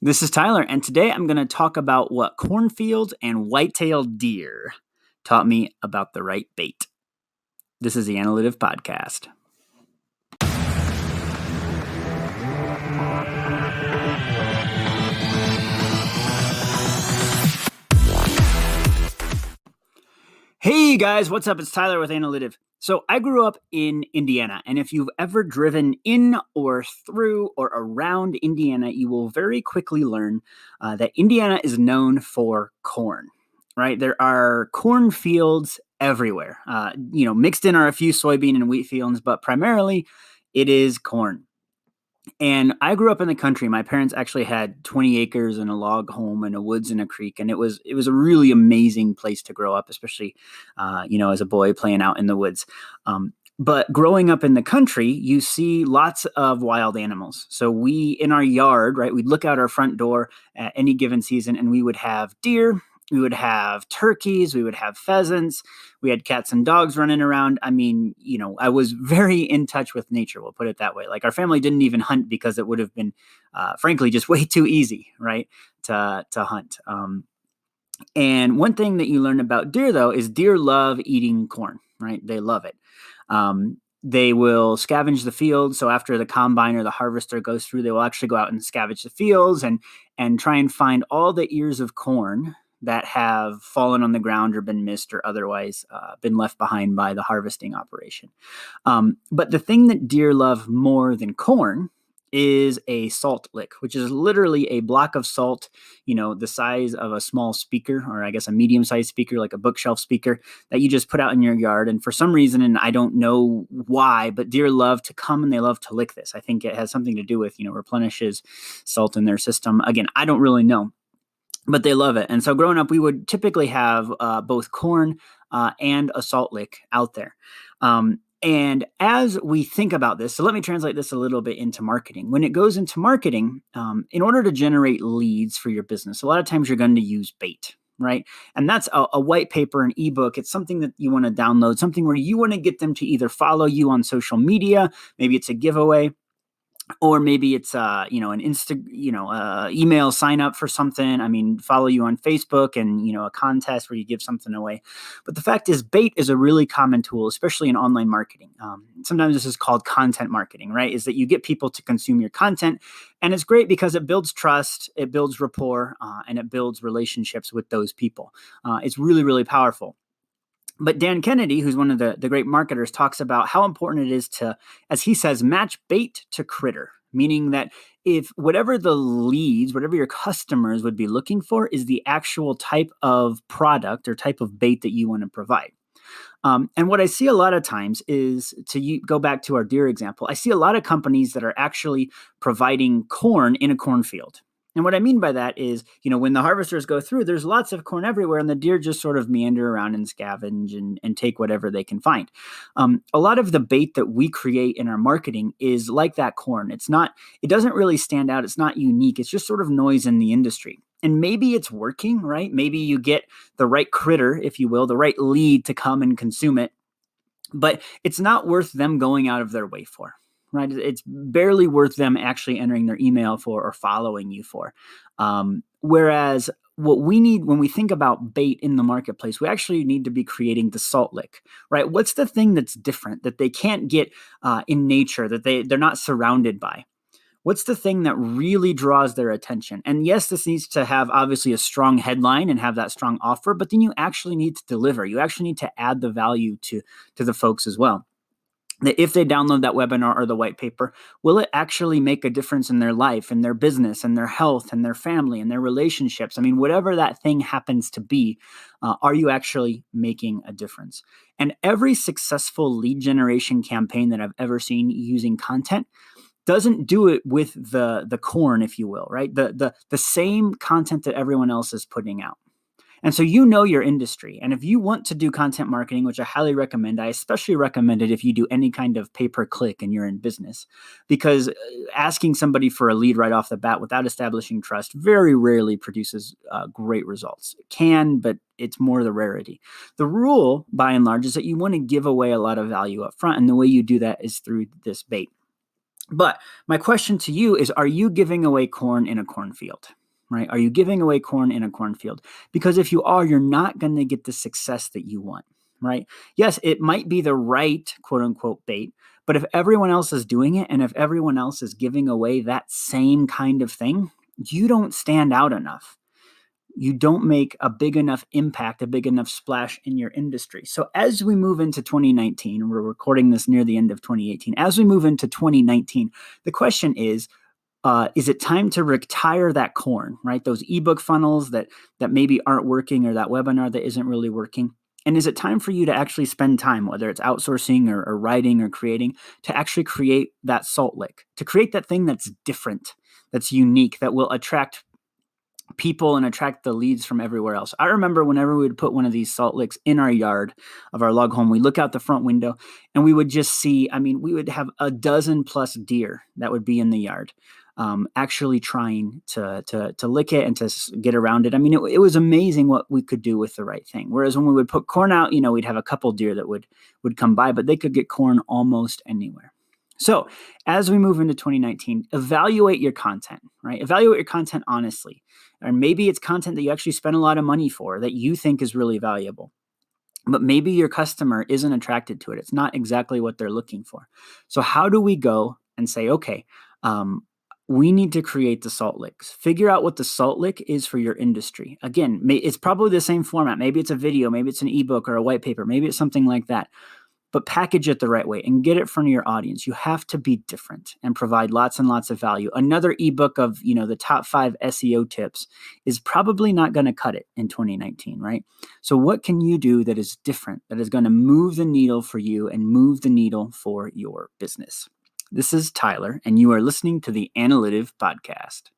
This is Tyler, and today I'm going to talk about what cornfields and white-tailed deer taught me about the right bait. This is the Analytive Podcast. Hey guys, what's up? It's Tyler with Analytive. So I grew up in Indiana, and if you've ever driven in or through or around Indiana, you will very quickly learn that Indiana is known for corn, right? There are corn fields everywhere. Mixed in are a few soybean and wheat fields, but primarily it is corn. And I grew up in the country. My parents actually had 20 acres and a log home and a woods and a creek, and it was a really amazing place to grow up, especially as a boy playing out in the woods. But growing up in the country, you see lots of wild animals. So we, in our yard, right, we'd look out our front door at any given season, and we would have deer, we would have turkeys, we would have pheasants, we had cats and dogs running around. I mean, I was very in touch with nature, we'll put it that way. Like our family didn't even hunt because it would have been, frankly, just way too easy, right, to hunt. And one thing that you learn about deer, though, is deer love eating corn, right? They love it. They will scavenge the fields. So after the combine or the harvester goes through, they will actually go out and scavenge the fields and try and find all the ears of corn that have fallen on the ground or been missed or otherwise been left behind by the harvesting operation. But the thing that deer love more than corn is a salt lick, which is literally a block of salt, the size of a small speaker, or I guess a medium-sized speaker, like a bookshelf speaker, that you just put out in your yard. And for some reason, and I don't know why, but deer love to come and they love to lick this. I think it has something to do with, replenishes salt in their system. Again, I don't really know, but they love it. And so growing up, we would typically have both corn and a salt lick out there. And as we think about this, so let me translate this a little bit into marketing. When it goes into marketing, in order to generate leads for your business, a lot of times you're going to use bait, right? And that's a white paper, an ebook. It's something that you want to download, something where you want to get them to either follow you on social media, maybe it's a giveaway, or maybe it's an email sign up for something. I mean, follow you on Facebook and a contest where you give something away. But the fact is, bait is a really common tool, especially in online marketing. Sometimes this is called content marketing, right? Is that you get people to consume your content, and it's great because it builds trust, it builds rapport, and it builds relationships with those people. It's really, really powerful. But Dan Kennedy, who's one of the great marketers, talks about how important it is to, as he says, match bait to critter, meaning that if whatever the leads, whatever your customers would be looking for is the actual type of product or type of bait that you want to provide. And what I see a lot of times is, go back to our deer example, I see a lot of companies that are actually providing corn in a cornfield. And what I mean by that is, when the harvesters go through, there's lots of corn everywhere, and the deer just sort of meander around and scavenge and take whatever they can find. A lot of the bait that we create in our marketing is like that corn. It doesn't really stand out. It's not unique. It's just sort of noise in the industry. And maybe it's working, right? Maybe you get the right critter, if you will, the right lead to come and consume it, but it's not worth them going out of their way for. Right? It's barely worth them actually entering their email for or following you for. Whereas what we need when we think about bait in the marketplace, we actually need to be creating the salt lick, right? What's the thing that's different that they can't get in nature, that they're not surrounded by? What's the thing that really draws their attention? And yes, this needs to have obviously a strong headline and have that strong offer, but then you actually need to deliver. You actually need to add the value to the folks as well. That if they download that webinar or the white paper, will it actually make a difference in their life and their business and their health and their family and their relationships? I mean, whatever that thing happens to be, are you actually making a difference? And every successful lead generation campaign that I've ever seen using content doesn't do it with the corn, if you will, right? The same content that everyone else is putting out. And so your industry. And if you want to do content marketing, which I highly recommend, I especially recommend it if you do any kind of pay-per-click and you're in business, because asking somebody for a lead right off the bat without establishing trust very rarely produces great results. It can, but it's more the rarity. The rule, by and large, is that you want to give away a lot of value up front. And the way you do that is through this bait. But my question to you is, are you giving away corn in a cornfield? Right? Are you giving away corn in a cornfield? Because if you are, you're not going to get the success that you want, right? Yes, it might be the right quote unquote bait, but if everyone else is doing it and if everyone else is giving away that same kind of thing, you don't stand out enough. You don't make a big enough impact, a big enough splash in your industry. So as we move into 2019, we're recording this near the end of 2018. As we move into 2019, the question is it time to retire that corn, right? Those ebook funnels that maybe aren't working, or that webinar that isn't really working. And is it time for you to actually spend time, whether it's outsourcing or writing or creating, to actually create that salt lick, to create that thing that's different, that's unique, that will attract people and attract the leads from everywhere else? I remember whenever we would put one of these salt licks in our yard of our log home, we look out the front window and we would just see, we would have a dozen plus deer that would be in the yard. Actually trying to lick it and to get around it. It was amazing what we could do with the right thing. Whereas when we would put corn out, we'd have a couple deer that would come by, but they could get corn almost anywhere. So as we move into 2019, evaluate your content, right? Evaluate your content honestly. And maybe it's content that you actually spend a lot of money for, that you think is really valuable. But maybe your customer isn't attracted to it. It's not exactly what they're looking for. So how do we go and say, okay, we need to create the salt licks. Figure out what the salt lick is for your industry. Again, it's probably the same format. Maybe it's a video, maybe it's an ebook or a white paper, maybe it's something like that. But package it the right way and get it in front of your audience. You have to be different and provide lots and lots of value. Another ebook of, the top 5 SEO tips is probably not going to cut it in 2019, right? So what can you do that is different, that is going to move the needle for you and move the needle for your business? This is Tyler, and you are listening to the Analytive Podcast.